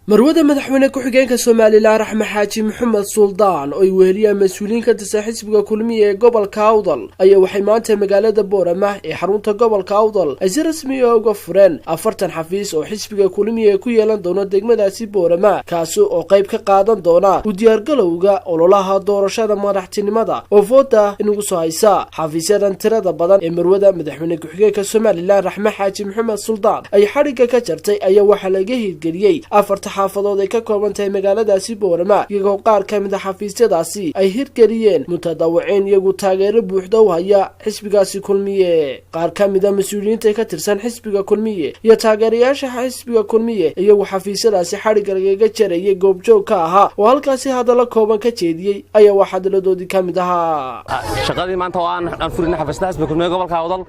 marwada madaxweyne ku-xigeenka Soomaaliland Raxme Xaaji Maxamed Suldaan oo ay weheliyaan mas'uuliyiin ka tirsan xisbiga kulmiye ee gobolka Awdal ayaa waxay maanta magaalada Boorama ee xarunta gobolka Awdal ay si rasmi ah uga fureen 40 xafiis oo xisbiga kulmiye ku yeelan doona degmadaasi Boorama kaas oo qayb ka qaadan doona u diyaargalowga ololaha doorashada madaxtinimada oo voota inagu soo haysa xafiisyadan tirada badan ee marwada madaxweyne ku-xigeenka Soomaaliland Raxme Xaaji Maxamed Suldaan ay xariga ka jartay ayaa waxa laga hirgeliyay 40 xaafadood ay ka kooban tahay magaaladaasi Boorama iyagoo qaar ka mid ah xafiisyadaasi ay hirgeliyeen mutadawiciin iyagu taageero buuxda u haya xisbigaasi kulmiye qaar ka mid ah mas'uuliyiinta ka tirsan xisbiga kulmiye iyo taageerayaasha xisbiga kulmiye iyagu xafiisyadaasi xariga laga jaray goobjoog ka ahaa oo halkaasi hadallo kooban ka jeediyay ayaa waxa hadaladoodii ka mid ahaa shaqadii maanta oo aan furinay xafiisyada xisbiga kulmiye gobolka Awdal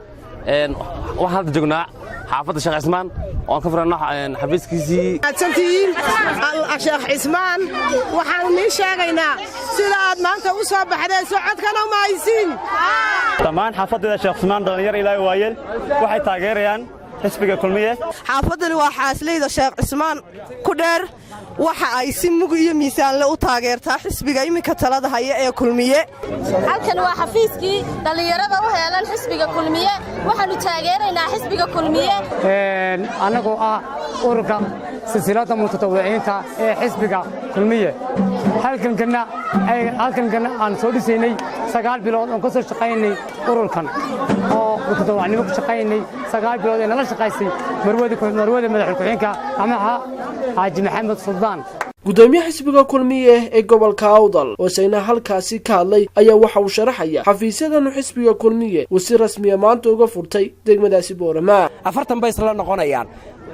waxaan hadda joognaa xaafadda Sheekh Cismaan oo ka furano xafiiskiisii aadsantiin Sheekh Cismaan waxaan nii sheegaynaa sida aad maanta u soo baxday socodkana ma haysin dhammaan xaafadda Sheekh Cismaan dhalinyar ilaa waayeel waxay taageerayaan xisbiga kulmiye xaafadani waa xaasleyda Sheekh Cismaan ku dheer waxa ay si mug iyo miisaan leh u taageertaa xisbiga iminka talada haya ee kulmiye halkan waa xafiiskii dhalinyarada u heelan xisbiga kulmiye waxaanu taageeraynaa xisbiga kulmiye anagoo ah ururka silsilada mutadawiciinta ee xisbiga kulmiye halkan aan soo dhisaynay 9 bilood oo ka soo shaqaynay ururkan oo mutadawicnimo ku shaqaynay 9 bilood ee nala shaqaysay marwada madaxweyne ku-xigeenka Xaaji Maxamed Suldaan gudoomiyaha xisbiga kulmiye ee gobolka Awdal oo sayna halkaasi ka hadlay ayaa waxa uu sharaxaya xafiisyadan xisbiga kulmiye oo si rasmi ah maanta uga furtay degmadaasi Boorama 40 bay isla noqonayaan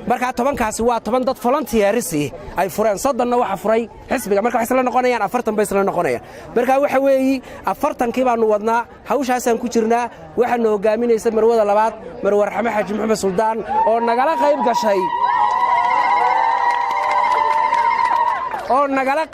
marka 10kaasi waa 10 dad volunteers ay fureen sadana waxa furay xisbiga marka waxay isla noqonayaan 40 bay isla noqonayaan marka waxa weeyi 40kii baanu wadnaa hawshaasaan ku jirnaa waxaanu hogaaminaysa marwada labaad marwar Raxme Xaaji Maxamed Suldaan oo nagala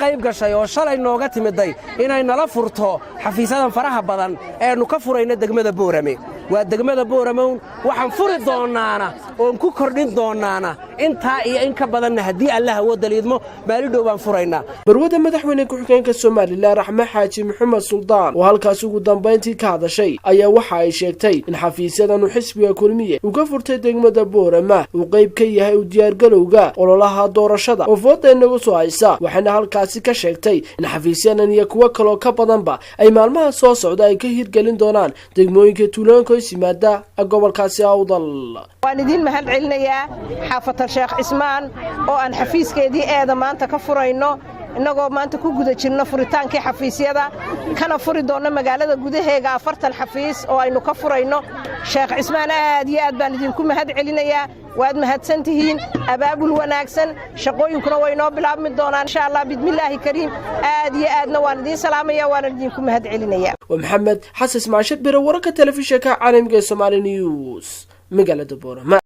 qayb gashay oo shalay nooga timiday inay nala furto xafiisadan faraha badan ee nu ka furayna degmada Boorame waa degmada Boorame waxaan furi doonaana oo ku kordhin doonaana inta iyo in ka badan hadii Allah wada liidmo baalidow baan furaynaa marwada madaxweyne ku-xigeenka Soomaaliland Raxme Xaaji Maxamed Suldaan oo halkaas ugu dambeyntii ka hadashay ayaa waxa ay sheegtay in xafiisyadan xisbiga kulmiye uu ka furtay degmada Boorama uu qayb ka yahay u diyaargalowga ololaha doorashada oo voota inagu soo haysa waxaana halkaasi ka sheegtay in xafiisyadan iyo kuwa kale ka badanba ay maalmaha soo socda ay ka hirgelin doonaan degmooyinka tuulooyinka simaada gobolkaasi Awdal waan idin mahad celinayaa xaafadda Sheekh Cismaan oo aan xafiiskeedii eeda maanta ka furayno inagoo maanta ku guda jirno furitaankii xafiisyada kana furi doono magaalada gudaheega 40 xafiis oo aynu ka furayno Sheekh Cismaan aad iyo aad baan idinku mahad celinayaa waad mahadsantihiin abaabul wanaagsan shaqooyinkuna way noo bilaabmi doonaan insha Allah bidmillaahi kariim aad iyo aadna waan idin salaamayaa waan idinku mahad celinayaa Maxamed Xasan Maashad biro wararka telefishinka caalamiga Somali News magaalada Boorama.